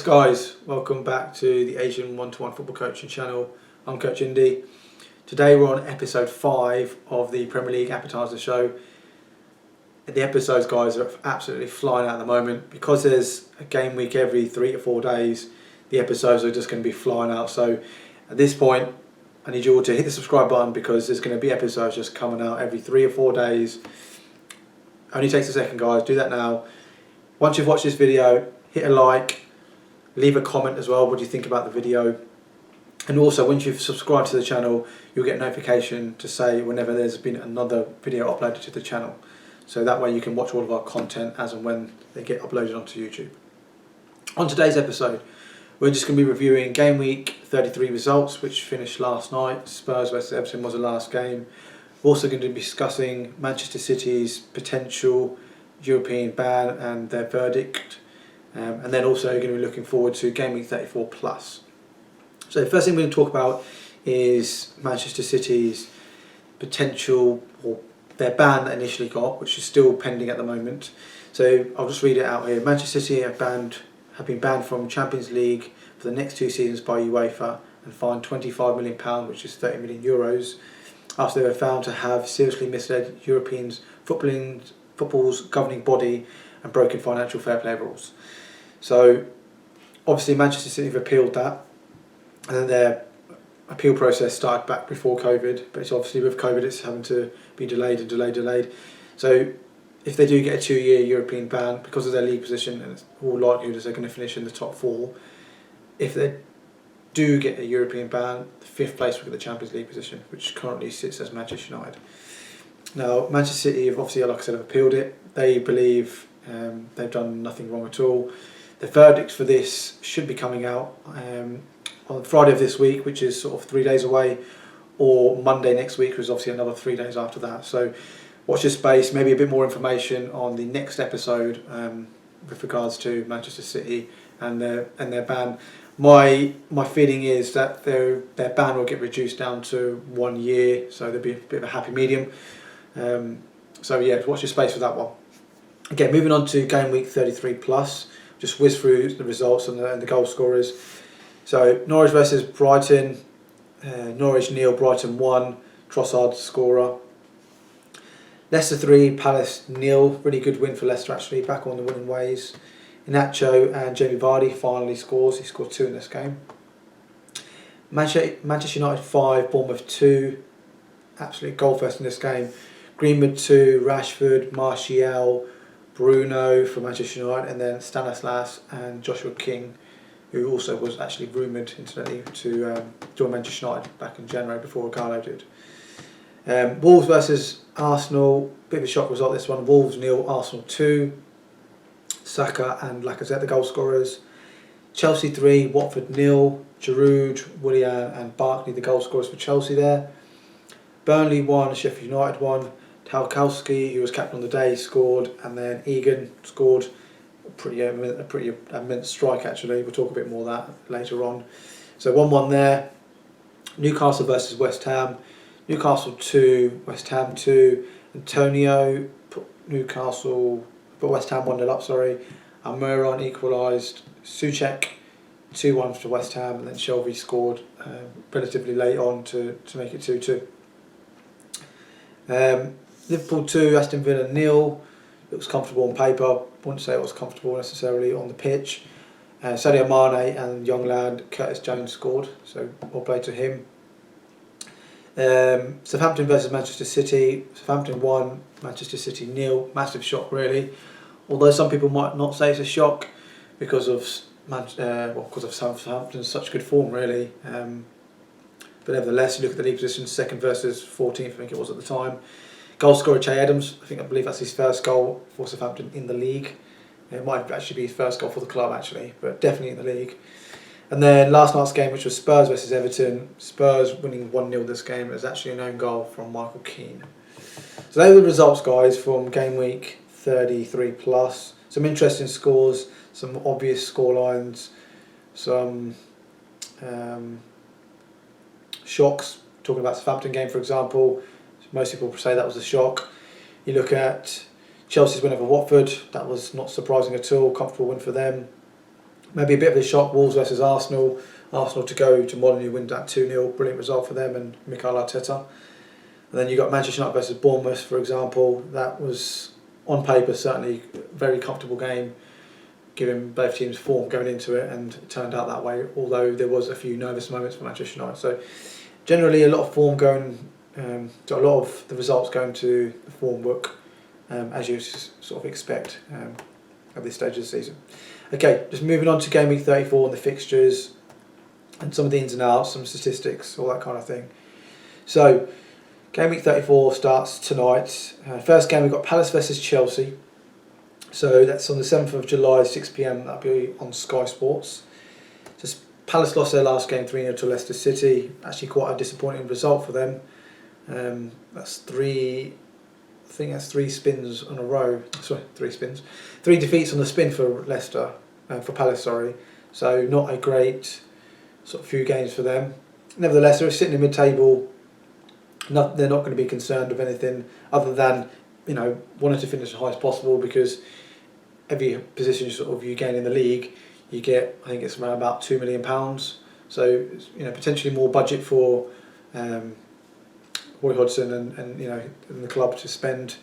Yes guys, welcome back to the Asian One-to-One Football Coaching channel. I'm Coach Indy. Today we're on episode 5 of the Premier League Appetiser show. The episodes, guys, are absolutely flying out at the moment. Because there's a game week every 3 to 4 days, the episodes are just going to be flying out. So at this point, I need you all to hit the subscribe button because there's going to be episodes just coming out every 3 or 4 days. Only takes a second, guys. Do that now. Once you've watched this video, hit a like. Leave a comment as well, what do you think about the video? And also, once you've subscribed to the channel, you'll get a notification to say whenever there's been another video uploaded to the channel. So that way you can watch all of our content as and when they get uploaded onto YouTube. On today's episode, we're just going to be reviewing game week 33 results, which finished last night. Spurs versus Everton was the last game. We're also going to be discussing Manchester City's potential European ban and their verdict. And then also going to be looking forward to game week 34 plus. So the first thing we're going to talk about is Manchester City's potential, or their ban that initially got, which is still pending at the moment. So I'll just read it out here. Manchester City have been banned from Champions League for the next 2 seasons by UEFA and fined £25 million, which is €30 million, after they were found to have seriously misled European football's governing body and broken financial fair play rules. So obviously Manchester City have appealed that, and then their appeal process started back before COVID, but it's obviously with COVID it's having to be delayed. So if they do get a 2-year European ban, because of their league position, and it's all likelihood is they're going to finish in the top 4, if they do get a European ban, the 5th place will get the Champions League position, which currently sits as Manchester United. Now Manchester City have obviously, like I said, have appealed it. They believe they've done nothing wrong at all. The verdict for this should be coming out on Friday of this week, which is sort of 3 days away, or Monday next week, which is obviously another 3 days after that. So watch this space, maybe a bit more information on the next episode with regards to Manchester City and their ban. My feeling is that their ban will get reduced down to 1 year, so there'll be a bit of a happy medium. So yeah, watch your space for that one. Okay, moving on to game week 33 plus. Just whiz through the results and the goal scorers. So Norwich versus Brighton. Norwich 0, Brighton 1. Trossard scorer. Leicester 3, Palace 0. Really good win for Leicester actually, back on the winning ways. Inacho and Jamie Vardy finally scores. He scored 2 in this game. Manchester United 5, Bournemouth 2. Absolute goal fest in this game. Greenwood 2, Rashford, Martial, Bruno for Manchester United, and then Stanislas and Joshua King, who also was actually rumoured incidentally to join Manchester United back in January before Ricardo did. Wolves versus Arsenal, bit of a shock result this one. Wolves 0, Arsenal 2. Saka and Lacazette the goal scorers. Chelsea 3, Watford 0. Giroud, Willian and Barkley the goal scorers for Chelsea there. Burnley 1, Sheffield United 1. Tarkowski, who was captain on the day, scored, and then Egan scored a pretty immense strike actually. We'll talk a bit more of that later on. So 1-1 there. Newcastle versus West Ham. Newcastle 2, West Ham 2. Antonio put Newcastle, but West Ham 1-0 up, sorry. Almiron equalised. Souček 2-1 for West Ham, and then Shelby scored relatively late on to make it 2-2. Liverpool 2, Aston Villa 0. It was comfortable on paper. Wouldn't say it was comfortable necessarily on the pitch. Sadio Mane and young lad Curtis Jones scored, so all play to him. Southampton versus Manchester City. Southampton 1, Manchester City 0. Massive shock really. Although some people might not say it's a shock because of Southampton's such good form really. But nevertheless, you look at the league position, 2nd versus 14th, I think it was at the time. Goal scorer Che Adams, I believe that's his first goal for Southampton in the league. It might actually be his first goal for the club actually, but definitely in the league. And then last night's game, which was Spurs versus Everton. Spurs winning 1-0 this game. It was actually an own goal from Michael Keane. So those are the results, guys, from game week 33 plus. Some interesting scores, some obvious score lines, some shocks. Talking about the Southampton game, for example, most people say that was a shock. You look at Chelsea's win over Watford, that was not surprising at all, comfortable win for them. Maybe a bit of a shock, Wolves versus Arsenal. Arsenal to go to Molineux, win that 2-0, brilliant result for them and Mikel Arteta. And then you got Manchester United versus Bournemouth, for example. That was, on paper, certainly a very comfortable game, given both teams' form going into it, and it turned out that way, although there was a few nervous moments for Manchester United. So generally a lot of form going, a lot of the results going to the form book, as you sort of expect at this stage of the season. Okay, just moving on to game week 34 and the fixtures and some of the ins and outs, some statistics, all that kind of thing. So, game week 34 starts tonight. First game we've got Palace versus Chelsea. So that's on the 7th of July, 6 p.m. That'll be on Sky Sports. Just Palace lost their last game 3-0 to Leicester City. Actually quite a disappointing result for them. That's three spins on a row. Sorry, 3 spins. 3 defeats on the spin for Leicester, for Palace, sorry. So not a great sort of few games for them. Nevertheless, they're sitting in mid-table. They're not going to be concerned with anything other than, wanting to finish as high as possible, because every position you gain in the league, you get, I think it's around about £2 million. So potentially more budget for Roy Hodgson and the club to spend.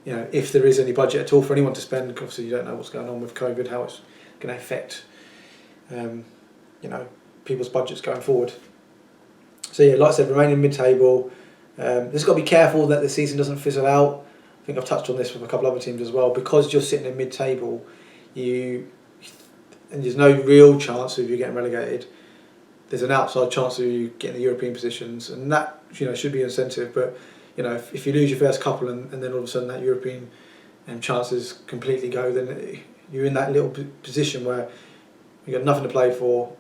If there is any budget at all for anyone to spend. Obviously, you don't know what's going on with COVID, how it's going to affect people's budgets going forward. So yeah, like I said, remaining mid-table. There's got to be careful that the season doesn't fizzle out. I think I've touched on this with a couple of other teams as well. Because you're sitting in mid-table, and there's no real chance of you getting relegated. There's an outside chance of you getting the European positions, and that should be an incentive. But if you lose your first couple and then all of a sudden that European chances completely go, then you're in that little position where you've got nothing to play for.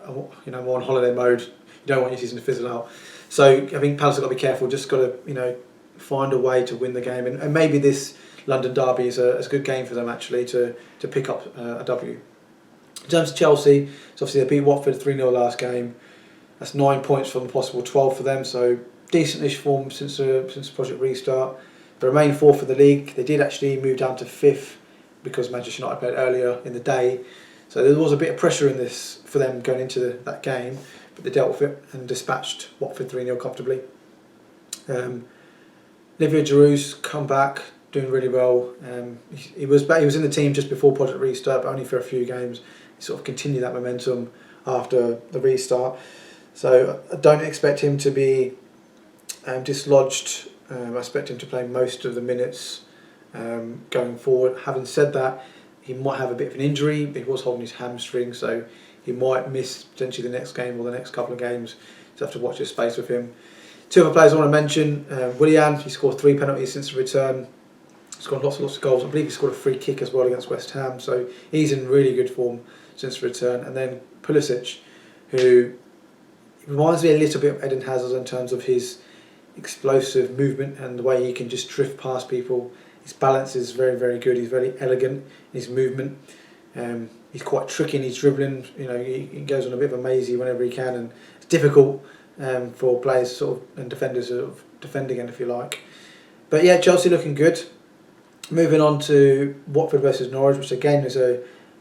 More on holiday mode. You don't want your season to fizzle out. So I think Palace have got to be careful. Just got to find a way to win the game, and maybe this London derby is a good game for them actually to pick up a W. In terms of Chelsea, so obviously they beat Watford 3-0 last game. That's 9 points from a possible 12 for them. So decentish form since Project Restart. They remain 4th in the league. They did actually move down to 5th because Manchester United played earlier in the day. So there was a bit of pressure in this for them going into that game, but they dealt with it and dispatched Watford 3-0 comfortably. Olivier Giroud's come back, doing really well. He was in the team just before Project Restart, but only for a few games. He sort of continued that momentum after the restart. So I don't expect him to be dislodged. I expect him to play most of the minutes going forward. Having said that, he might have a bit of an injury. He was holding his hamstring, so he might miss potentially the next game or the next couple of games. So have to watch his space with him. 2 other players I want to mention. Willian, he scored 3 penalties since the return. Scored lots of goals. I believe he scored a free kick as well against West Ham. So he's in really good form since the return. And then Pulisic, who reminds me a little bit of Eden Hazard in terms of his explosive movement and the way he can just drift past people. His balance is very, very good. He's very elegant in his movement. He's quite tricky in his dribbling. He goes on a bit of a mazy whenever he can, and it's difficult for players and defenders of defending him, if you like. But yeah, Chelsea looking good. Moving on to Watford versus Norwich, which again is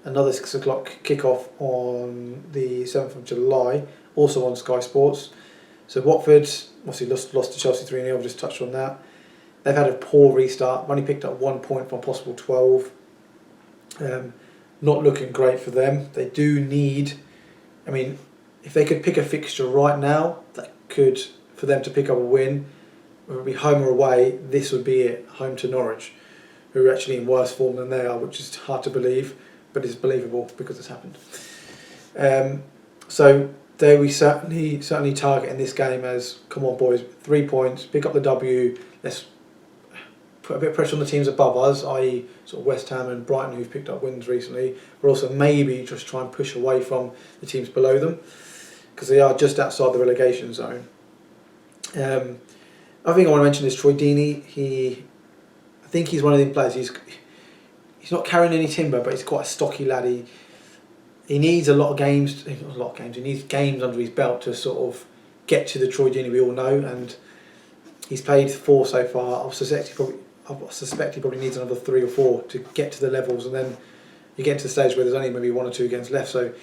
another 6 o'clock kickoff on the 7th of July, also on Sky Sports. So Watford obviously lost to Chelsea 3-0. I've just touched on that. They've had a poor restart. Only picked up 1 point from possible 12. Not looking great for them. They do need. If they could pick a fixture right now, for them to pick up a win, whether it be home or away, this would be it. Home to Norwich, who are actually in worse form than they are, which is hard to believe, but it's believable because it's happened. So there we certainly target in this game as, come on boys, 3 points, pick up the W. Let's put a bit of pressure on the teams above us, i.e. sort of West Ham and Brighton, who've picked up wins recently, but also maybe just try and push away from the teams below them, because they are just outside the relegation zone. I think I want to mention is Troy Deeney. I think he's one of the players. He's not carrying any timber, but he's quite a stocky lad. He needs a lot of games. Not a lot of games. He needs games under his belt to sort of get to the Troy Deeney we all know, and he's played 4 so far. I suspect he probably needs another 3 or 4 to get to the levels, and then you get to the stage where there's only maybe 1 or 2 games left. So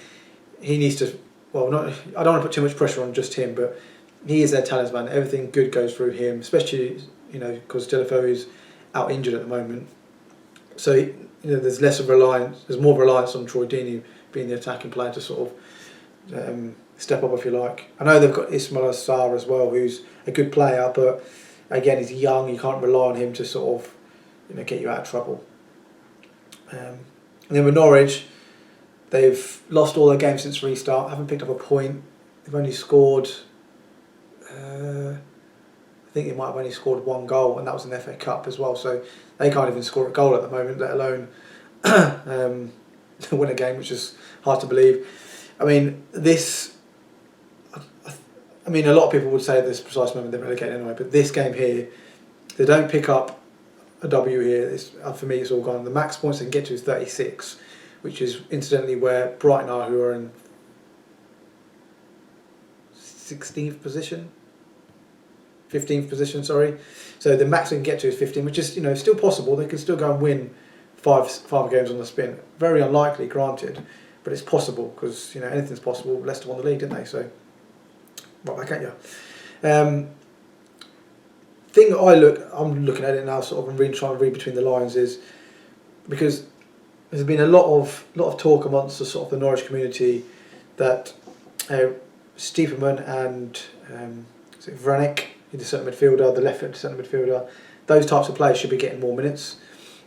he needs to. Well, not. I don't want to put too much pressure on just him, but he is their talisman. Everything good goes through him, especially because Deulofeu is out injured at the moment. So there's less of reliance. There's more reliance on Troy Deeney being the attacking player to sort of step up, if you like. I know they've got Ismail Assar as well, who's a good player, but again, he's young. You can't rely on him to sort of get you out of trouble. And then with Norwich, they've lost all their games since restart. Haven't picked up a point. They've only scored. I think they might have only scored 1 goal, and that was in the FA Cup as well. So they can't even score a goal at the moment, let alone win a game, which is hard to believe. I mean, a lot of people would say this precise moment they're relegated anyway, but this game here, they don't pick up a W here. For me, it's all gone. The max points they can get to is 36, which is incidentally where Brighton are, who are in 16th position. 15th position, sorry. So the max they can get to is 15, which is still possible. They can still go and win five games on the spin. Very unlikely, granted, but it's possible because anything's possible. Leicester won the league, didn't they? So right back at you. Thing that I'm looking at it now, sort of, and really trying to read between the lines, is because there's been a lot of talk amongst the sort of the Norwich community that Stiepermann and Vranic, the centre midfielder, the left centre midfielder, those types of players should be getting more minutes.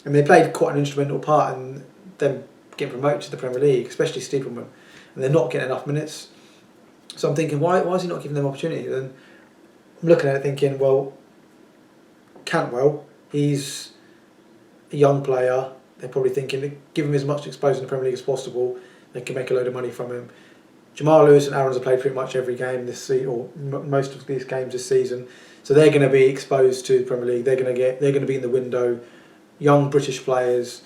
I mean, they played quite an instrumental part in them getting promoted to the Premier League, especially Stiepermann, and they're not getting enough minutes. So I'm thinking, why is he not giving them opportunity? And I'm looking at it thinking, well, Cantwell, he's a young player. They're probably thinking, give him as much exposure in the Premier League as possible. They can make a load of money from him. Jamal Lewis and Aaron's have played pretty much every game this season, or most of these games this season, so they're going to be exposed to the Premier League. They're going to be in the window, young British players,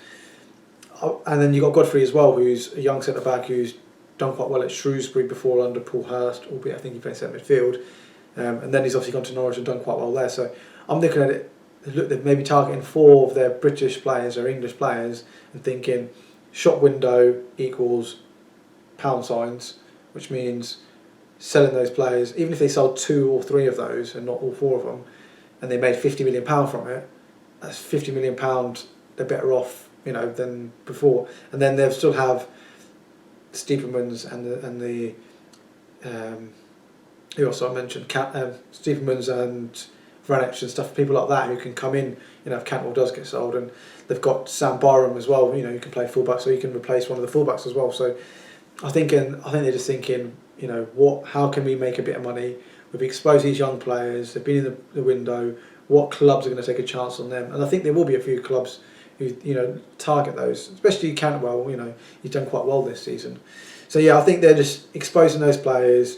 and then you've got Godfrey as well, who's a young centre back who's done quite well at Shrewsbury before under Paul Hurst, albeit I think he played centre midfield, and then he's obviously gone to Norwich and done quite well there. So I'm looking at it. Look, they're maybe targeting 4 of their British players or English players and thinking shop window equals pound signs, which means selling those players, even if they sold 2 or 3 of those and not all 4 of them, and they made £50 million from it, that's £50 million they're better off than before. And then they'll still have Stiepermann's and the who also I mentioned, Stiepermann's and Vranic and stuff, people like that who can come in, if Cantwell does get sold. And they've got Sam Byram as well, who can play fullback, so he can replace one of the fullbacks as well. So I think they're just thinking, how can we make a bit of money? We've exposed these young players, they've been in the window, what clubs are going to take a chance on them? And I think there will be a few clubs who, target those, especially Cantwell, he's done quite well this season. So yeah, I think they're just exposing those players,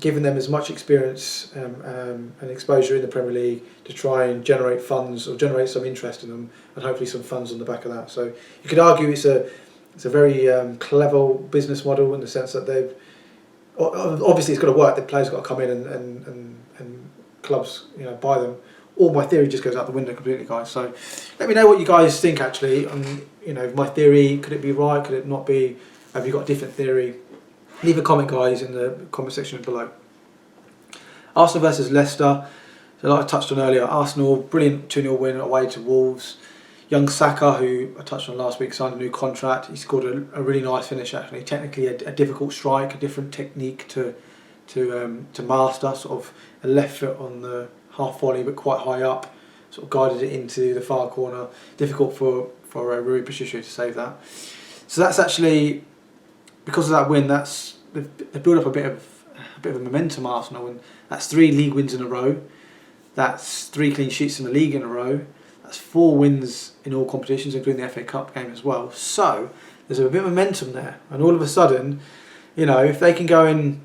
giving them as much experience and exposure in the Premier League to try and generate funds or generate some interest in them, and hopefully some funds on the back of that. So you could argue it's a very clever business model in the sense that they've obviously it's got to work. The players got to come in and clubs buy them. All my theory just goes out the window completely, guys. So let me know what you guys think actually. My theory, could it be right? Could it not be? Have you got a different theory? Leave a comment, guys, in the comment section below. Arsenal versus Leicester. So like I touched on earlier, Arsenal, brilliant 2-0 win away to Wolves. Young Saka, who I touched on last week, signed a new contract. He scored a really nice finish actually. Technically a difficult strike, a different technique to master. Sort of a left foot on the half volley, but quite high up. Sort of guided it into the far corner. Difficult for Rui Patricio to save that. So that's actually, because of that win, they built up a bit of a momentum, Arsenal, and that's 3 league wins in a row. That's 3 clean sheets in the league in a row. That's 4 wins in all competitions, including the FA Cup game as well. So there's a bit of momentum there, and all of a sudden, if they can go and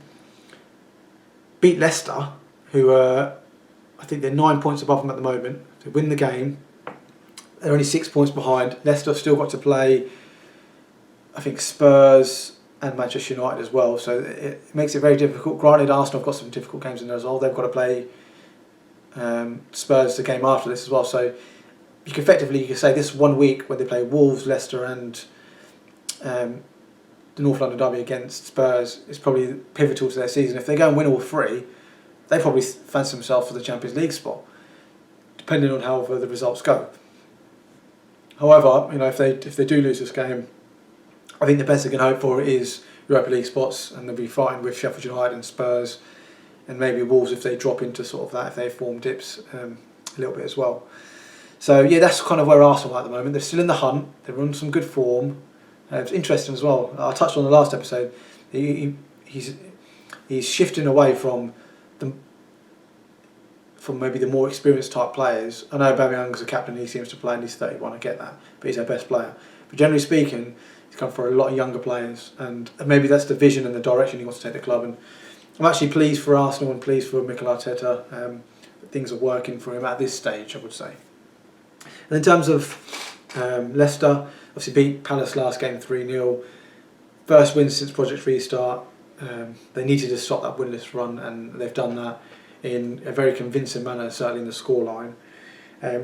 beat Leicester, who are, I think they're 9 points above them at the moment, to win the game, they're only 6 points behind. Leicester have still got to play, I think, Spurs and Manchester United as well, so it makes it very difficult. Granted, Arsenal have got some difficult games in there as well. They've got to play Spurs the game after this as well, so you can say this 1 week when they play Wolves, Leicester and the North London derby against Spurs is probably pivotal to their season. If they go and win all three, they probably fancy themselves for the Champions League spot, depending on how the results go. However, if they do lose this game, I think the best they can hope for is Europa League spots, and they'll be fighting with Sheffield United and Spurs, and maybe Wolves if they drop into sort of that, if they form dips a little bit as well. So yeah, that's kind of where Arsenal are at the moment. They're still in the hunt. They're on some good form. It's interesting as well. I touched on the last episode. He's shifting away from maybe the more experienced type players. I know Aubameyang's a captain. He seems to play, and he's 31. I get that, but he's our best player. But generally speaking, he's come for a lot of younger players, and maybe that's the vision and the direction he wants to take the club. And I'm actually pleased for Arsenal and pleased for Mikel Arteta. That things are working for him at this stage, I would say. And in terms of Leicester, obviously beat Palace last game 3-0. First win since Project Restart. They needed to stop that winless run, and they've done that in a very convincing manner, certainly in the scoreline.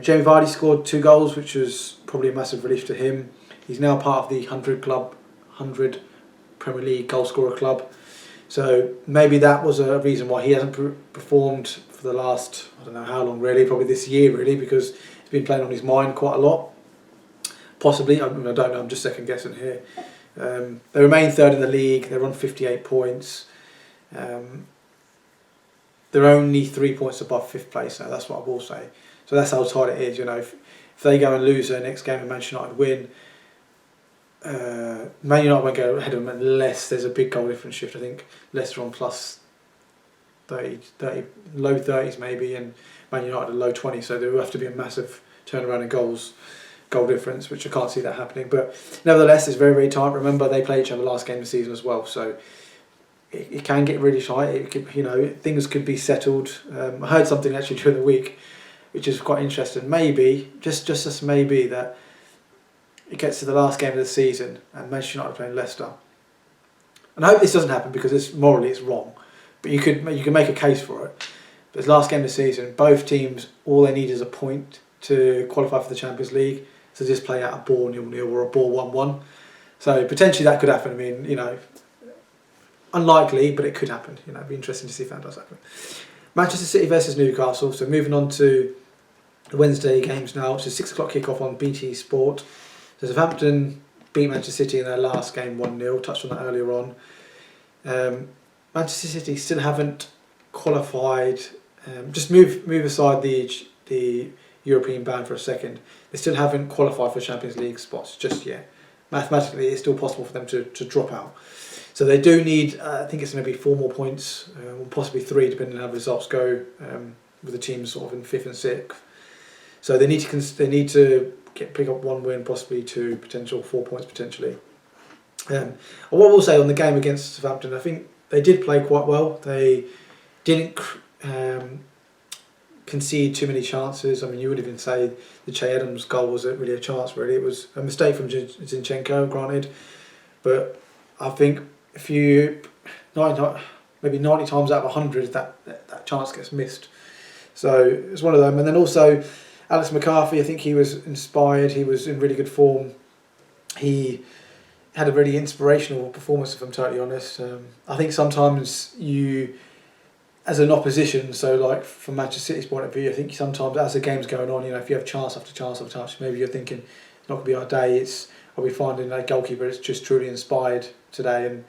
Jamie Vardy scored 2 goals, which was probably a massive relief to him. He's now part of the 100 Premier League goal scorer club. So maybe that was a reason why he hasn't performed for the last, I don't know how long really, probably this year really, because it's been playing on his mind quite a lot. Possibly, I don't know, I'm just second guessing here. They remain third in the league, they're on 58 points. They're only 3 points above 5th place now, that's what I will say. So that's how tight it is, if they go and lose their next game and Manchester United win, Man United won't go ahead of them unless there's a big goal difference shift. I think Leicester on plus 30, low 30s maybe, and Man United are low 20s, so there will have to be a massive turnaround in goal difference, which I can't see that happening. But nevertheless, it's very, very tight. Remember, they played each other last game of the season as well, so it can get really tight. It could, things could be settled. I heard something actually during the week, which is quite interesting. Maybe, just maybe, that it gets to the last game of the season and Manchester United are playing Leicester. And I hope this doesn't happen because morally it's wrong, but you can make a case for it. But it's last game of the season. Both teams, all they need is a point to qualify for the Champions League. So just play out a ball 0-0 or a ball 1-1. So potentially that could happen. I mean, unlikely, but it could happen. It'd be interesting to see if that does happen. Manchester City versus Newcastle. So moving on to the Wednesday games now, which is 6 o'clock kickoff on BT Sport. So Southampton beat Manchester City in their last game 1-0. Touched on that earlier on. Manchester City still haven't qualified. Just move aside the European ban for a second. They still haven't qualified for Champions League spots just yet. Mathematically, it's still possible for them to drop out. So they do need, I think it's going to be 4 more points, or possibly 3, depending on how the results go, with the teams sort of in 5th and 6th. So they need to pick up 1 win, possibly 2, potential 4 points potentially. What I will say on the game against Southampton, I think they did play quite well. They didn't concede too many chances. I mean, you would even say the Che Adams goal wasn't really a chance, really. It was a mistake from Zinchenko, granted. But I think maybe 90 times out of 100, that chance gets missed. So it's one of them. And then also, Alex McCarthy, I think he was inspired. He was in really good form. He had a really inspirational performance, if I'm totally honest. I think sometimes as an opposition, so like from Manchester City's point of view, I think sometimes as the game's going on, if you have chance after chance after chance, maybe you're thinking it's not going to be our day. Are we finding a goalkeeper that's just truly inspired today, and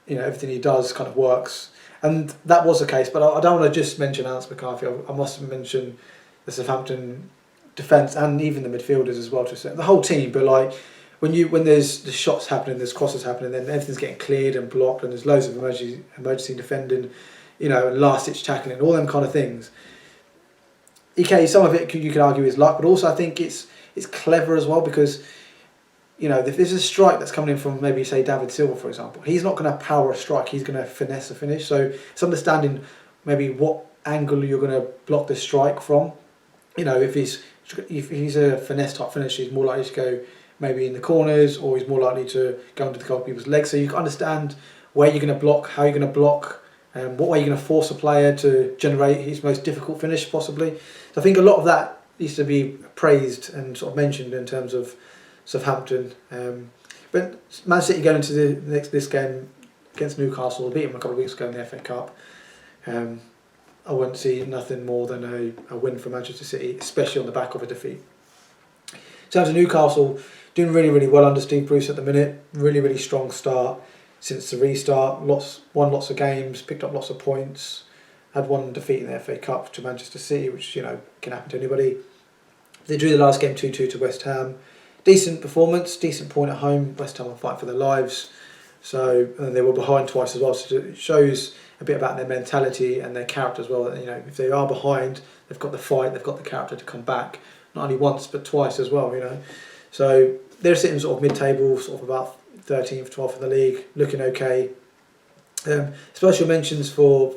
everything he does kind of works. And that was the case. But I don't want to just mention Alex McCarthy. I must mention the Southampton defence and even the midfielders as well, the whole team. But like when there's the shots happening, there's crosses happening, then everything's getting cleared and blocked, and there's loads of emergency defending, last ditch tackling, all them kind of things. Okay, some of it you could argue is luck, but also I think it's clever as well, because if there's a strike that's coming in from maybe say David Silva, for example, he's not going to power a strike, he's going to finesse a finish. So it's understanding maybe what angle you're going to block the strike from. If he's a finesse type finish, he's more likely to go maybe in the corners, or he's more likely to go into the goalkeeper's legs. So you can understand where you're going to block, how you're going to block, what way you're going to force a player to generate his most difficult finish possibly. So I think a lot of that needs to be praised and sort of mentioned in terms of Southampton. But Man City going into this game against Newcastle, beat them a couple of weeks ago in the FA Cup. I wouldn't see nothing more than a win for Manchester City, especially on the back of a defeat. In terms of Newcastle, doing really, really well under Steve Bruce at the minute. Really, really strong start since the restart. Won lots of games, picked up lots of points. Had one defeat in the FA Cup to Manchester City, which can happen to anybody. They drew the last game 2-2 to West Ham. Decent performance, decent point at home. West Ham were fighting for their lives. And they were behind twice as well. So it shows a bit about their mentality and their character as well. That, if they are behind, they've got the fight, they've got the character to come back. Not only once, but twice as well, So they're sitting sort of mid-table, sort of about 13th, 12th in the league, looking okay. Special mentions for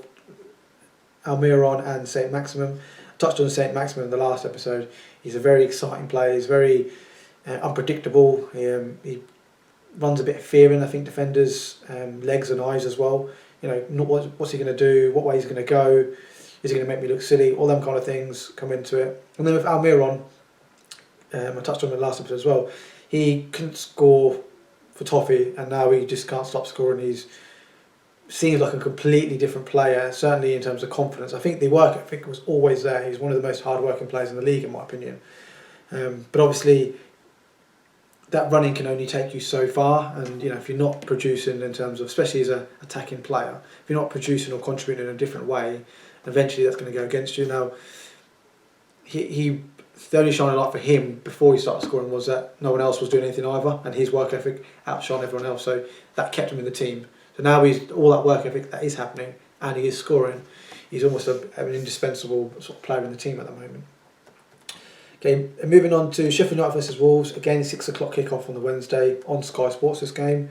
Almiron and St. Maximin. I touched on St. Maximin in the last episode. He's a very exciting player. He's very unpredictable. He runs a bit of fear in, I think, defenders' legs and eyes as well. What's he going to do? What way he's going to go? Is he going to make me look silly? All them kind of things come into it. And then with Almiron, I touched on in the last episode as well. He couldn't score for Toffee, and now he just can't stop scoring. He's seems like a completely different player, certainly in terms of confidence. I think the work ethic was always there. He's one of the most hard-working players in the league, in my opinion. But obviously, that running can only take you so far, and if you're not producing in terms of, especially as an attacking player, if you're not producing or contributing in a different way, eventually that's going to go against you. Now, the only shining light for him before he started scoring was that no one else was doing anything either, and his work ethic outshone everyone else, so that kept him in the team. So now he's all that work ethic that is happening, and he is scoring. He's almost an indispensable sort of player in the team at the moment. Okay, and moving on to Sheffield United versus Wolves. Again, 6 o'clock kickoff on the Wednesday on Sky Sports. This game.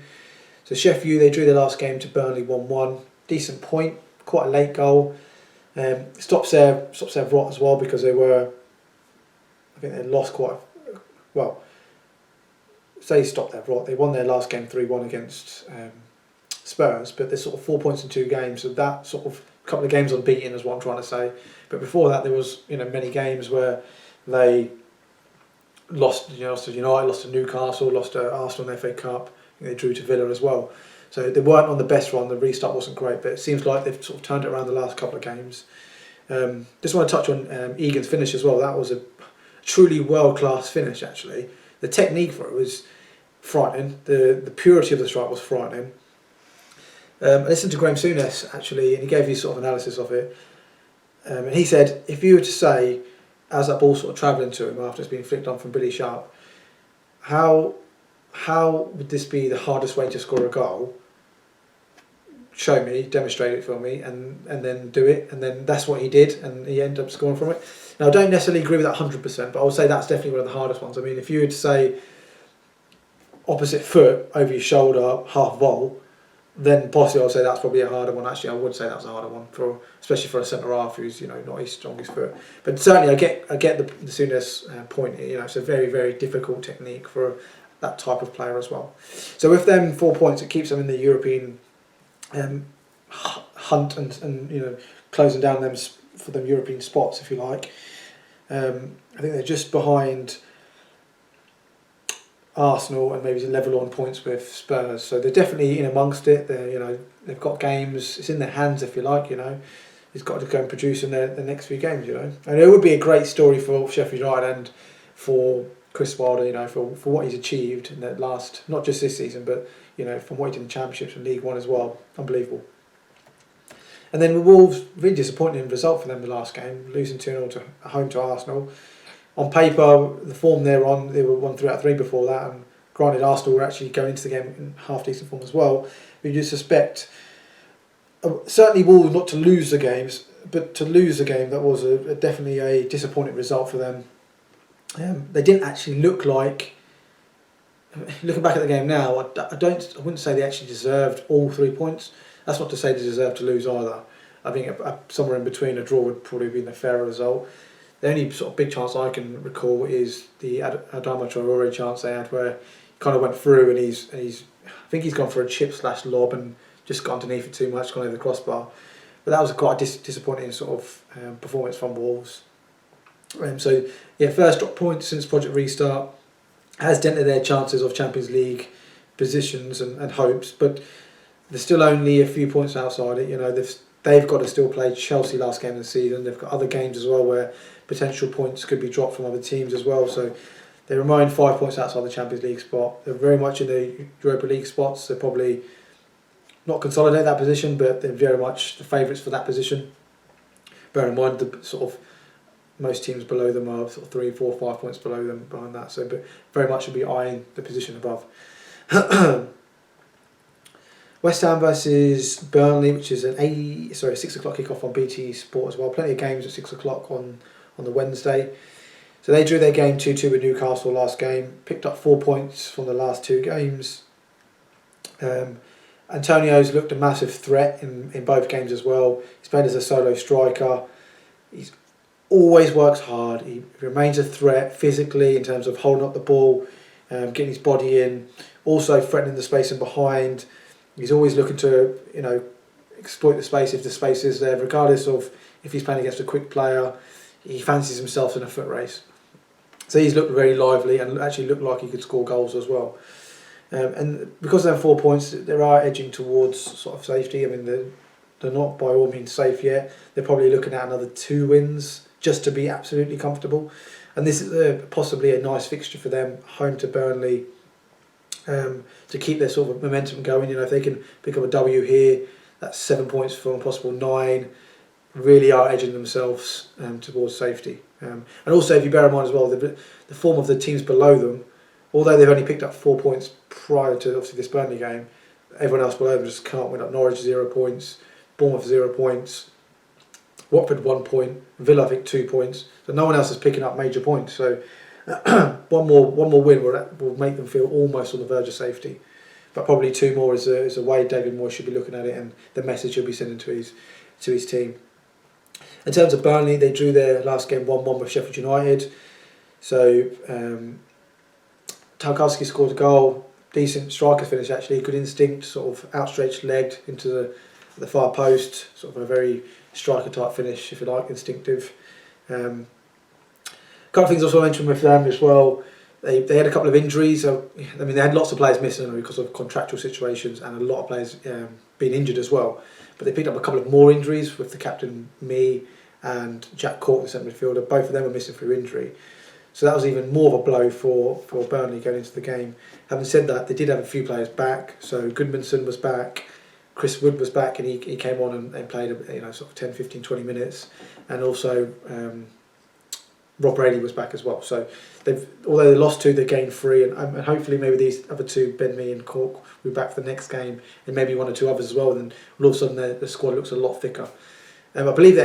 So Sheffield, they drew their last game to Burnley 1-1. Decent point, quite a late goal. Stops their rot as well because they lost quite well. Say stopped their rot. They won their last game 3-1 against Spurs, but they're sort of 4 points in 2 games. So that sort of couple of games unbeaten is what I'm trying to say. But before that, there was many games where they lost. Lost to United, lost to Newcastle, lost to Arsenal in the FA Cup. They drew to Villa as well. So they weren't on the best run. The restart wasn't great, but it seems like they've sort of turned it around the last couple of games. Just want to touch on Egan's finish as well. That was a truly world-class finish, actually. The technique for it was frightening. The purity of the strike was frightening. I listened to Graham Souness, actually, and he gave his sort of analysis of it. And he said, if you were to say, as that ball sort of travelling to him after it's been flicked on from Billy Sharp, how would this be the hardest way to score a goal? Show me, demonstrate it for me, and then do it. And then that's what he did, and he ended up scoring from it. Now, I don't necessarily agree with that 100%, but I would say that's definitely one of the hardest ones. I mean, if you were to say opposite foot, over your shoulder, half volley, then possibly I would say that's probably a harder one. Actually, I would say that's a harder one, especially for a centre half who's not his strongest foot. But certainly, I get the Souness point. It's a very, very difficult technique for that type of player as well. So with them 4 points, it keeps them in the European hunt and closing down them for them European spots, if you like. I think they're just behind Arsenal and maybe level on points with Spurs, so they're definitely in amongst it. They've got games. It's in their hands, if you like. He's got to go and produce in the next few games. And it would be a great story for Sheffield United and for Chris Wilder. For what he's achieved in that last, not just this season, but from what he did in Championships and League One as well. Unbelievable. And then the Wolves, really disappointing result for them the last game, losing 2-0 at home to Arsenal. On paper, the form they're on, they were 1-3 out of 3 before that, and granted Arsenal were actually going into the game in half decent form as well. But you suspect, certainly Wolves not to lose the games, but to lose the game, that was definitely a disappointing result for them. They didn't actually look like, looking back at the game now, I wouldn't say they actually deserved all 3 points. That's not to say they deserve to lose either. I think somewhere in between, a draw would probably be the fairer result. The only sort of big chance I can recall is the Adama Traore chance they had, where he kind of went through and I think he's gone for a chip/lob and just got underneath it too much, gone over the crossbar. But that was quite a disappointing sort of performance from Wolves. First drop points since Project Restart has dented their chances of Champions League positions and hopes, but they're still only a few points outside it. You know, they've got to still play Chelsea last game of the season. They've got other games as well where potential points could be dropped from other teams as well. So they remain 5 points outside the Champions League spot. They're very much in the Europa League spots. They're probably not consolidate that position, but they're very much the favourites for that position. Bear in mind the sort of most teams below them are sort of 3, 4, 5 points below them behind that. So, but very much will be eyeing the position above. West Ham versus Burnley, which is 6 o'clock kickoff on BT Sport as well. Plenty of games at 6 o'clock on the Wednesday. So they drew their game 2-2 with Newcastle last game. Picked up 4 points from the last 2 games. Antonio's looked a massive threat in both games as well. He's played as a solo striker. He's always works hard. He remains a threat physically in terms of holding up the ball, getting his body in, also threatening the space in behind. He's always looking to, you know, exploit the space if the space is there, regardless of if he's playing against a quick player. He fancies himself in a foot race. So he's looked very lively and actually looked like he could score goals as well. And because they're 4 points, they are edging towards sort of safety. I mean, they're not by all means safe yet. They're probably looking at another 2 wins just to be absolutely comfortable. And this is possibly a nice fixture for them, home to Burnley, to keep their sort of momentum going. You know, if they can pick up a W here, that's 7 points from a possible 9. Really are edging themselves towards safety. And also, if you bear in mind as well, the form of the teams below them, although they've only picked up 4 points prior to obviously this Burnley game, everyone else below them just can't win up. Norwich 0 points, Bournemouth 0 points, Watford 1 point, Villa I think 2 points. So no one else is picking up major points. So one more win will make them feel almost on the verge of safety. But probably 2 more is a way David Moyes should be looking at it and the message he'll be sending to his team. In terms of Burnley, they drew their last game 1-1 with Sheffield United. So Tarkowski scored a goal, decent striker finish actually, good instinct, sort of outstretched legged into the far post, sort of a very striker type finish, if you like, instinctive. A couple of things also I mentioned with them as well. They had a couple of injuries. I mean, they had lots of players missing because of contractual situations and a lot of players being injured as well. But they picked up a couple of more injuries with the captain, me, and Jack Cork, the centre midfielder. Both of them were missing through injury. So that was even more of a blow for Burnley going into the game. Having said that, they did have a few players back. So Goodmanson was back, Chris Wood was back, and he came on and played sort of 10, 15, 20 minutes. And also Rob Brady was back as well. So although they lost 2, they gained 3, and hopefully maybe these other 2, Ben Mee and Cork, will be back for the next game, and maybe 1 or 2 others as well. And all of a sudden the squad looks a lot thicker. I believe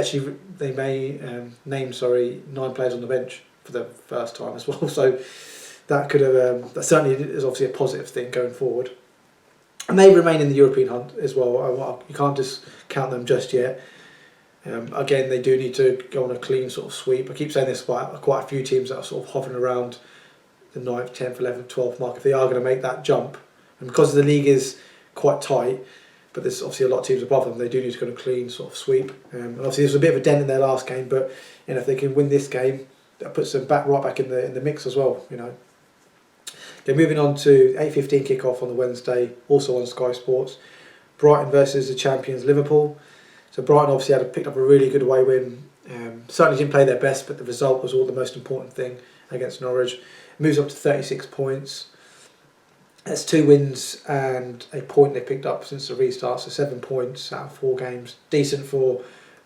they may name 9 players on the bench for the first time as well. So that could have that certainly is obviously a positive thing going forward. And they remain in the European hunt as well. You can't just count them just yet. Again, they do need to go on a clean sort of sweep. I keep saying this about quite a few teams that are sort of hovering around the 9th, 10th, 11th, 12th mark. If they are going to make that jump, and because the league is quite tight, but there's obviously a lot of teams above them, they do need to go on a clean sort of sweep. And obviously there's a bit of a dent in their last game, but if they can win this game, that puts them right back in the mix as well. Okay, moving on to 8:15 kickoff on the Wednesday, also on Sky Sports. Brighton versus the champions Liverpool. So Brighton obviously picked up a really good away win. Certainly didn't play their best, but the result was all the most important thing against Norwich. Moves up to 36 points. That's 2 wins and a point they picked up since the restart, so 7 points out of 4 games. Decent for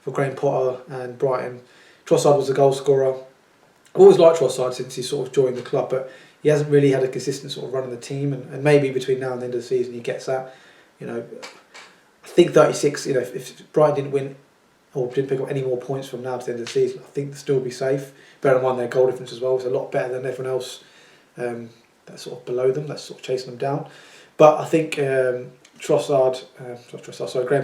Graham Potter and Brighton. Trossard was the goal scorer. I've always liked Trossard since he sort of joined the club, but he hasn't really had a consistent sort of run in the team, and maybe between now and the end of the season he gets that. I think 36, if Brighton didn't win or didn't pick up any more points from now to the end of the season, I think they'll still be safe. Bear in mind their goal difference as well is a lot better than everyone else that's sort of below them, that's sort of chasing them down. But I think Graham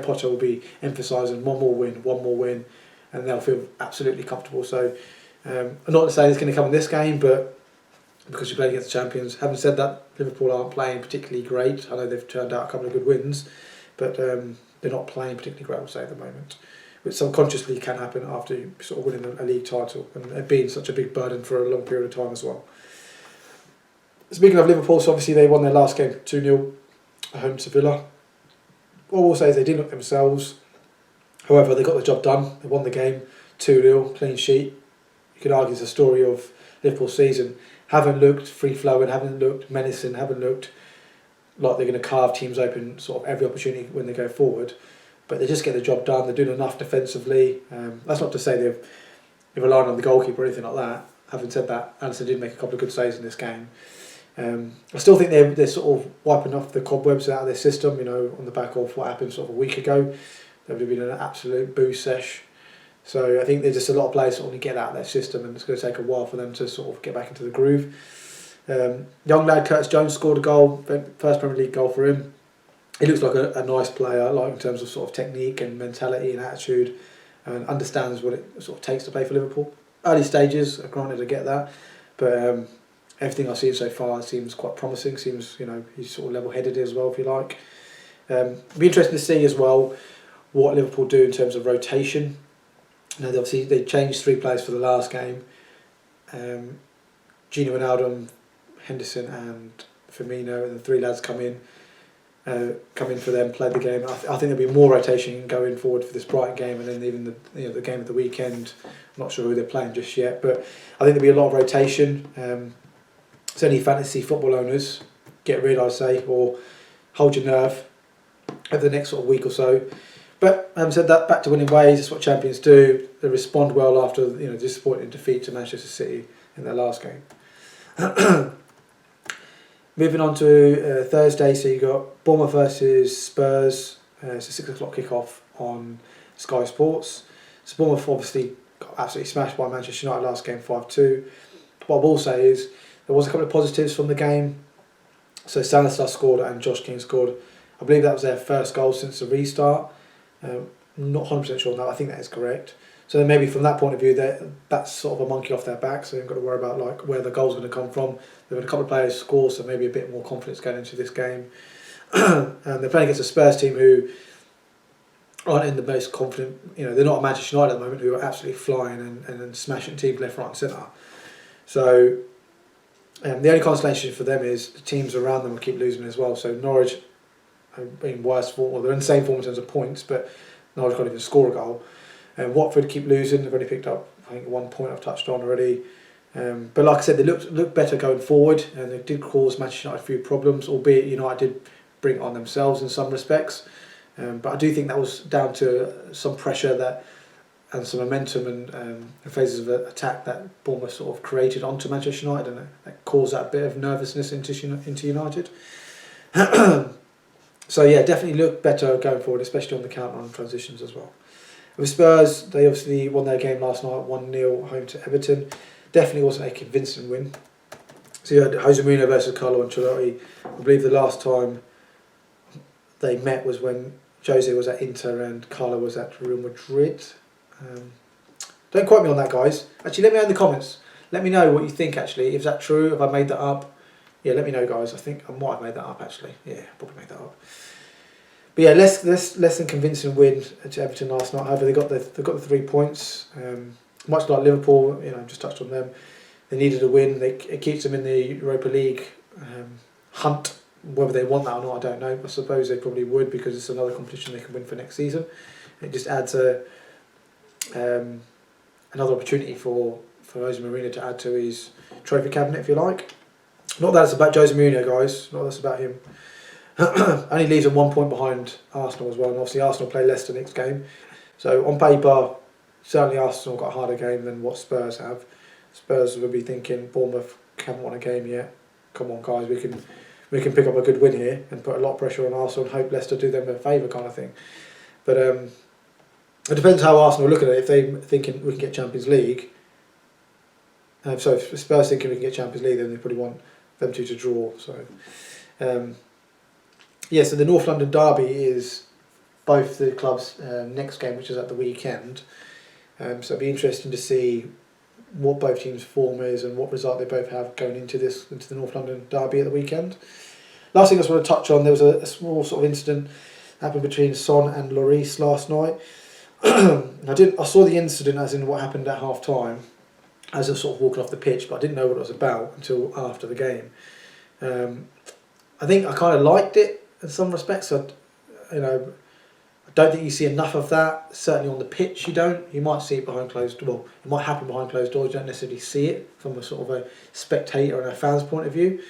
Potter will be emphasising one more win, and they'll feel absolutely comfortable. So I'm not saying it's going to come in this game, but because you play against the champions. Having said that, Liverpool aren't playing particularly great. I know they've turned out a couple of good wins, but they're not playing particularly great, I would say, at the moment. Which subconsciously can happen after you sort of winning a league title and being such a big burden for a long period of time as well. Speaking of Liverpool, so obviously they won their last game 2-0 at home to Villa. What I will say is they didn't look themselves. However, they got the job done. They won the game 2-0, clean sheet. You could argue it's a story of Liverpool's season. Haven't looked free-flowing, haven't looked menacing, haven't looked like they're going to carve teams open sort of every opportunity when they go forward. But they just get the job done. They're doing enough defensively. That's not to say they're relying on the goalkeeper or anything like that. Having said that, Alisson did make a couple of good saves in this game. I still think they're sort of wiping off the cobwebs out of their system, on the back of what happened sort of a week ago. There would have been an absolute boost sesh. So I think there's just a lot of players that want to get out of their system, and it's going to take a while for them to sort of get back into the groove. Young lad Curtis Jones scored a goal, first Premier League goal for him. He looks like a nice player, like in terms of sort of technique and mentality and attitude, and understands what it sort of takes to play for Liverpool. Early stages, granted, I get that, but everything I've seen so far seems quite promising. Seems, he's sort of level-headed as well, if you like. It'll be interesting to see as well what Liverpool do in terms of rotation. Obviously they changed 3 players for the last game. Gino Wijnaldum, Henderson and Firmino, and the 3 lads come in for them, play the game. I think there'll be more rotation going forward for this Brighton game, and then even the game of the weekend. I'm not sure who they're playing just yet, but I think there'll be a lot of rotation. So any fantasy football owners, get rid, I say, or hold your nerve over the next sort of week or so. But having said that, back to winning ways. That's what champions do. They respond well after disappointing defeat to Manchester City in their last game. Moving on to Thursday, so you got Bournemouth versus Spurs. It's a 6 o'clock kickoff on Sky Sports. So Bournemouth obviously got absolutely smashed by Manchester United last game 5-2. What I will say is there was a couple of positives from the game. So Salister scored and Josh King scored. I believe that was their first goal since the restart. Not 100% sure on that. I think that is correct. So then maybe from that point of view, that's sort of a monkey off their back. So you've got to worry about like where the goal's going to come from. They've had a couple of players score, so maybe a bit more confidence going into this game. And they're playing against a Spurs team who aren't in the most confident. They're not a Manchester United at the moment, who are absolutely flying and smashing teams left, right, and centre. So the only consolation for them is the teams around them will keep losing as well. So Norwich are in worse form, or they're in the same form in terms of points, but Norwich can't even score a goal. And Watford keep losing. They've only picked up, I think, 1 point I've touched on already. But like I said, they look better going forward, and they did cause Manchester United a few problems, albeit United did bring it on themselves in some respects. But I do think that was down to some pressure and some momentum and phases of attack that Bournemouth sort of created onto Manchester United, and that caused that bit of nervousness into United. So yeah, definitely look better going forward, especially on the counter on transitions as well. With Spurs, they obviously won their game last night 1-0 home to Everton. Definitely wasn't a convincing win. So you had Jose Mourinho versus Carlo Ancelotti. I believe the last time they met was when Jose was at Inter and Carlo was at Real Madrid. Don't quote me on that, guys. Actually, let me know in the comments. Let me know what you think, actually. Is that true? Have I made that up? Yeah, let me know, guys. I think I might have made that up, actually. Yeah, probably made that up. But yeah, less than convincing win to Everton last night. However, they got the 3 points. Much like Liverpool, just touched on them. They needed a win. It keeps them in the Europa League hunt. Whether they want that or not, I don't know. I suppose they probably would, because it's another competition they can win for next season. It just adds another opportunity for Jose Mourinho to add to his trophy cabinet, if you like. Not that it's about Jose Mourinho, guys. Not that it's about him. Only leaves them 1 point behind Arsenal as well, and obviously Arsenal play Leicester next game. So on paper, certainly Arsenal got a harder game than what Spurs have. Spurs will be thinking, Bournemouth haven't won a game yet. Come on, guys, we can pick up a good win here and put a lot of pressure on Arsenal and hope Leicester do them a favour, kind of thing. But it depends how Arsenal look at it. If they're thinking we can get Champions League, so if Spurs thinking we can get Champions League, then they probably want them two to draw. So. So the North London derby is both the clubs' next game, which is at the weekend. So it'll be interesting to see what both teams' form is and what result they both have going into the North London derby at the weekend. Last thing I just want to touch on, there was a small sort of incident happened between Son and Lloris last night. I saw the incident as in what happened at half time, as they were sort of walking off the pitch, but I didn't know what it was about until after the game. I think I kind of liked it in some respects. I don't think you see enough of that. Certainly on the pitch, you don't. You might see it behind closed. Well, it might happen behind closed doors. You don't necessarily see it from a sort of a spectator and a fan's point of view.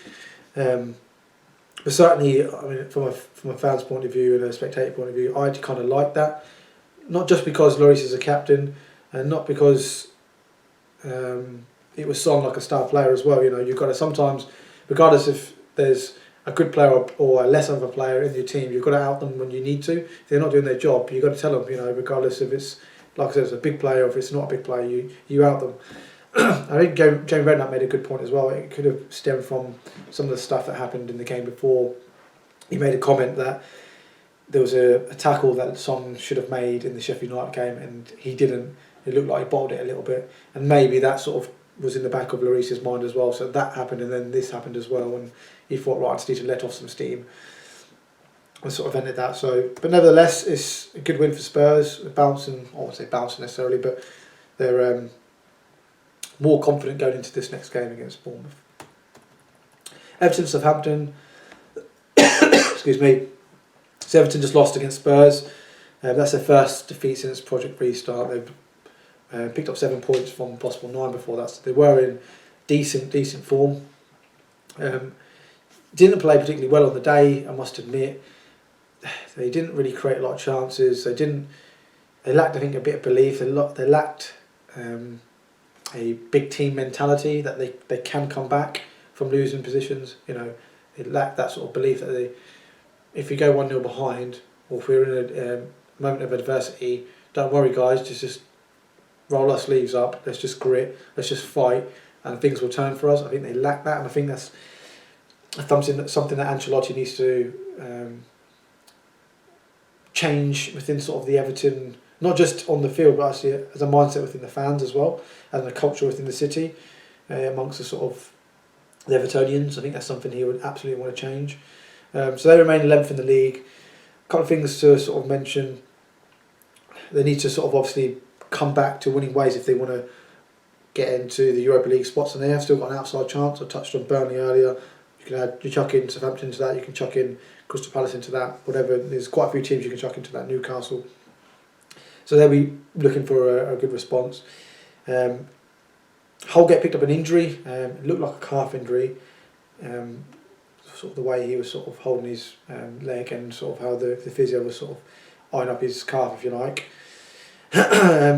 But certainly, I mean, from a fan's point of view and a spectator point of view, I kind of like that. Not just because Lloris is a captain, and not because it was sung like a star player as well. You've got to sometimes, regardless if there's a good player or a less of a player in your team, you've got to out them when you need to. If they're not doing their job, you've got to tell them, regardless if it's, like I said, it's a big player or if it's not a big player, you out them. I think Jamie Redknapp made a good point as well. It could have stemmed from some of the stuff that happened in the game before. He made a comment that there was a tackle that Son should have made in the Sheffield United game and he didn't. It looked like he bottled it a little bit, and maybe that sort of was in the back of Lloris's mind as well. So that happened, and then this happened as well, and he thought, right, I just need to let off some steam and sort of ended that. So, but nevertheless, it's a good win for Spurs. Bouncing, I won't say bouncing necessarily, but they're more confident going into this next game against Bournemouth. Everton, Southampton. Excuse me. So Everton just lost against Spurs. That's their first defeat since Project Restart. They've picked up 7 points from possible 9 before that. So they were in decent form. Didn't play particularly well on the day, I must admit. They didn't really create a lot of chances. They lacked, I think, a bit of belief. They lacked a big team mentality that they can come back from losing positions. They lacked that sort of belief that if you go 1-0 behind, or if we're in a moment of adversity, don't worry guys, just roll our sleeves up, let's just grit, let's just fight, and things will turn for us. I think they lack that, and I think that's something that Ancelotti needs to change within sort of the Everton, not just on the field, but actually as a mindset within the fans as well, and a culture within the city, amongst the sort of the Evertonians. I think that's something he would absolutely want to change. So they remain 11th in the league. A couple of things to sort of mention. They need to sort of obviously come back to winning ways if they want to get into the Europa League spots, and they have still got an outside chance. I touched on Burnley earlier. You chuck in Southampton into that, you can chuck in Crystal Palace into that, whatever. There's quite a few teams you can chuck into that, Newcastle. So they'll be looking for a good response. Holgate picked up an injury. It looked like a calf injury. Sort of the way he was sort of holding his leg, and sort of how the physio was sort of eyeing up his calf, if you like.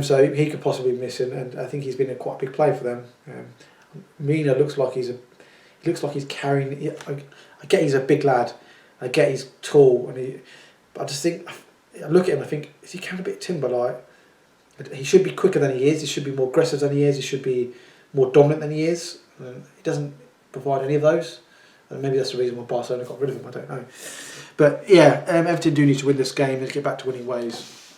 So he could possibly be missing, and I think he's been a quite big play for them. Mina looks like he's carrying. I get he's a big lad. I get he's tall, but I just think, I look at him, I think, is he carrying a bit of timber? Like, he should be quicker than he is. He should be more aggressive than he is. He should be more dominant than he is. He doesn't provide any of those. And maybe that's the reason why Barcelona got rid of him, I don't know. But yeah, Everton do need to win this game and get back to winning ways.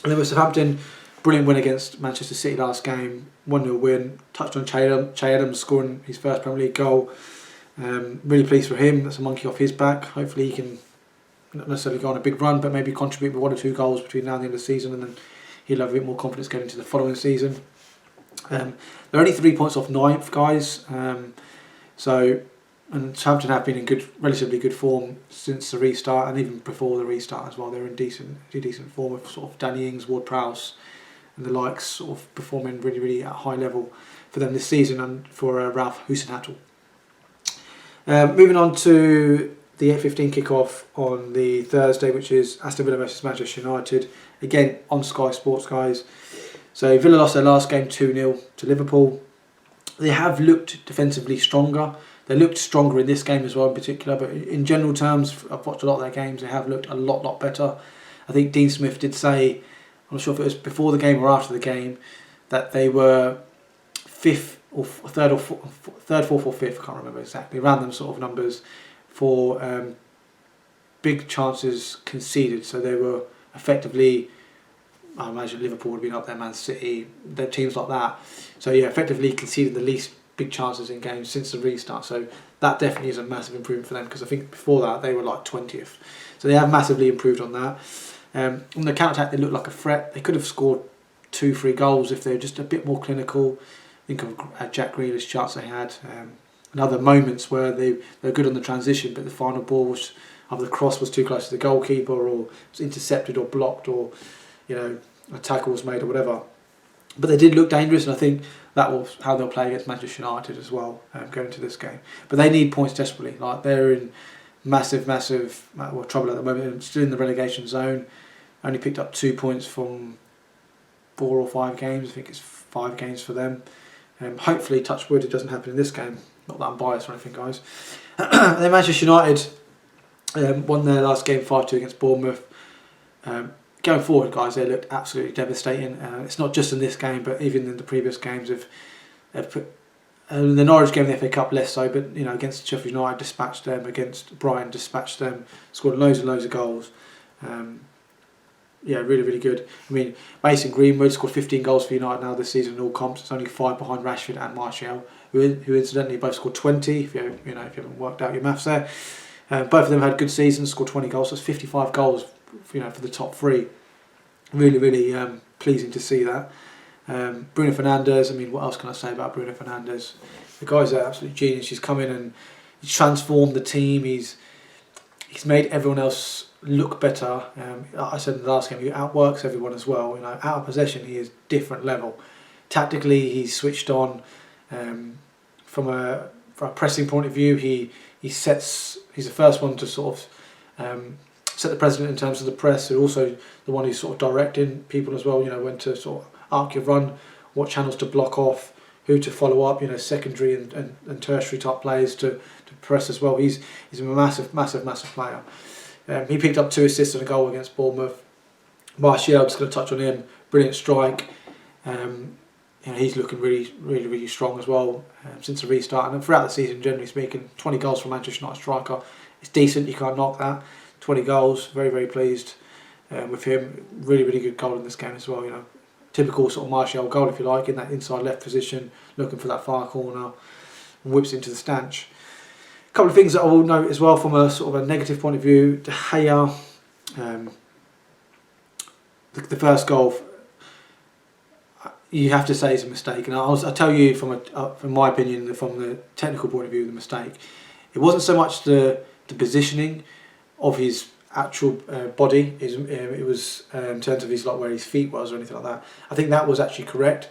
And then with Southampton, brilliant win against Manchester City last game, 1-0 win. Touched on Che Adams scoring his first Premier League goal. Really pleased for him. That's a monkey off his back. Hopefully he can not necessarily go on a big run, but maybe contribute with 1 or 2 goals between now and the end of the season, and then he'll have a bit more confidence going into the following season. They're only 3 points off 9th, guys. And Southampton have been in relatively good form since the restart, and even before the restart as well. They're in decent form with sort of Danny Ings, Ward-Prowse, and the likes sort of performing really, really at a high level for them this season, and for Ralph Hasenhüttl. Moving on to the 8:15 kickoff on the Thursday, which is Aston Villa versus Manchester United. Again on Sky Sports, guys. So Villa lost their last game 2-0 to Liverpool. They have looked defensively stronger. They looked stronger in this game as well in particular, but in general terms, I've watched a lot of their games, they have looked a lot better. I think Dean Smith did say, I'm not sure if it was before the game or after the game, that they were third, fourth or fifth, I can't remember exactly, around them sort of numbers for big chances conceded. So they were effectively, I imagine Liverpool would have been up there, Man City, their teams like that. So yeah, effectively conceded the least big chances in games since the restart. So that definitely is a massive improvement for them, because I think before that they were like 20th. So they have massively improved on that. On the counter-attack, they look like a threat. They could have scored 2-3 goals if they were just a bit more clinical. Think of Jack Grealish's chance they had. and other moments where they're good on the transition, but the final ball was, either the cross was too close to the goalkeeper, or was intercepted or blocked, or a tackle was made or whatever. But they did look dangerous, and I think that was how they'll play against Manchester United as well, going into this game. But they need points desperately. Like, they're in massive trouble at the moment. Still in the relegation zone. Only picked up 2 points from 4 or 5 games. I think it's 5 games for them. Hopefully, touch wood, it doesn't happen in this game. Not that I'm biased or anything, guys. And then Manchester United won their last game 5-2 against Bournemouth. Going forward, guys, they looked absolutely devastating. It's not just in this game, but even in the previous games. They've put the Norwich game in the FA Cup less so, but against Sheffield United, dispatched them. Against Brighton, dispatched them. Scored loads and loads of goals. Really, really good. I mean, Mason Greenwood scored 15 goals for United now this season in all comps. It's only 5 behind Rashford and Martial, who incidentally both scored 20. If you haven't worked out your maths there, both of them had good seasons. Scored 20 goals. So that's 55 goals. For the top 3. Really, really pleasing to see that. Bruno Fernandes, I mean, what else can I say about Bruno Fernandes? The guy's an absolute genius. He's come in and he's transformed the team. He's made everyone else look better. I said in the last game, he outworks everyone as well. Out of possession, he is different level. Tactically, he's switched on. From a pressing point of view, he's the first one to sort of set the precedent in terms of the press. And also the one who's sort of directing people as well. When to sort of arc your run, what channels to block off, who to follow up. Secondary and tertiary type players to press as well. He's a massive player. He picked up 2 assists and a goal against Bournemouth. Martial, I'm just going to touch on him. Brilliant strike. He's looking really, really, really strong as well since the restart, and throughout the season, generally speaking. 20 goals from Manchester United striker. It's decent. You can't knock that. 20 goals. Very, very pleased with him. Really, really good goal in this game as well. Typical sort of Martial goal, if you like, in that inside left position, looking for that far corner, and whips into the stanch. A couple of things that I will note as well from a sort of a negative point of view. De Gea, the first goal, you have to say is a mistake, and I'll tell you from my opinion, from the technical point of view, the mistake. It wasn't so much the positioning of his actual body. It was in terms of where his feet was or anything like that. I think that was actually correct.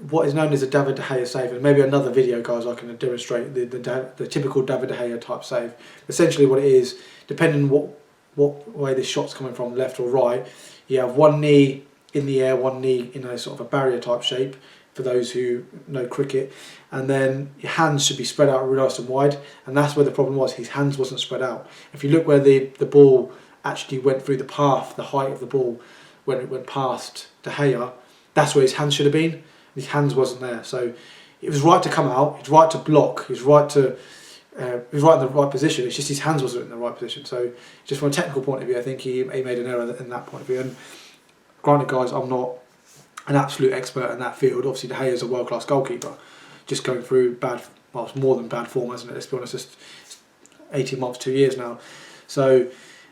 What is known as a David De Gea save, and maybe another video, guys, I can demonstrate the typical David De Gea type save. Essentially, what it is, depending on what way the shot's coming from, left or right, you have one knee in the air, one knee in a sort of a barrier type shape, for those who know cricket, and then your hands should be spread out really nice and wide, and that's where the problem was. His hands wasn't spread out. If you look where the ball actually went through the path, the height of the ball, when it went past De Gea, that's where his hands should have been. His hands wasn't there, so it was right to come out. It was right to block. He was right in the right position. It's just his hands wasn't in the right position. So just from a technical point of view, I think he made an error in that point of view. And granted, guys, I'm not an absolute expert in that field. Obviously, De Gea is a world-class goalkeeper, just going through it's more than bad form, isn't it? Let's be honest, it's 18 months, 2 years now. So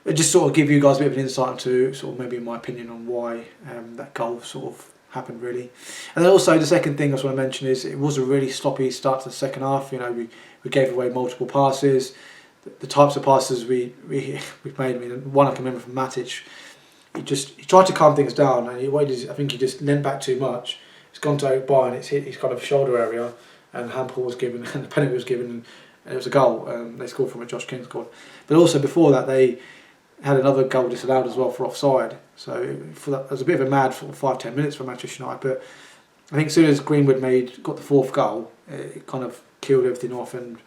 it just sort of give you guys a bit of an insight into sort of maybe my opinion on why that goal sort of happened, really. And then also the second thing I just want to mention is it was a really sloppy start to the second half. We gave away multiple passes. The types of passes we made. I mean, one I can remember from Matic. He tried to calm things down, and I think he just leant back too much. It's gone to by and it's hit his kind of shoulder area, and handball was given, and the penalty was given, and it was a goal. They scored from a Josh King scored. But also before that, they had another goal disallowed as well for offside. So it was a bit of a mad 5-10 minutes for Manchester United. But I think as soon as Greenwood got the 4th goal, it kind of killed everything off, and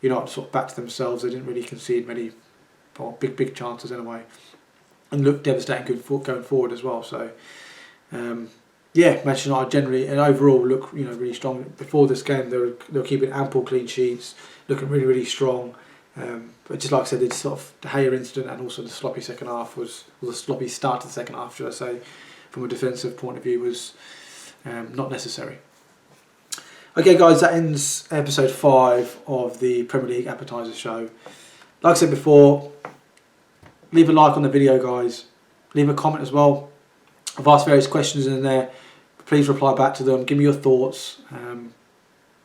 United sort of backed themselves. They didn't really concede many big chances anyway, and looked devastating good going forward as well. So Manchester United generally and overall look really strong. Before this game, they were keeping ample clean sheets, looking really, really strong. But just like I said, the sort of De Gea incident and also the sloppy second half was a sloppy start to the second half, should I say, from a defensive point of view, was not necessary. Okay, guys, that ends episode 5 of the Premier League Appetiser show. Like I said before, leave a like on the video, guys. Leave a comment as well. I've asked various questions in there. Please reply back to them. Give me your thoughts.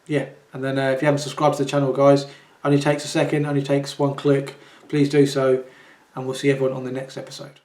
yeah, and then if you haven't subscribed to the channel, guys, only takes a second, only takes one click. Please do so, and we'll see everyone on the next episode.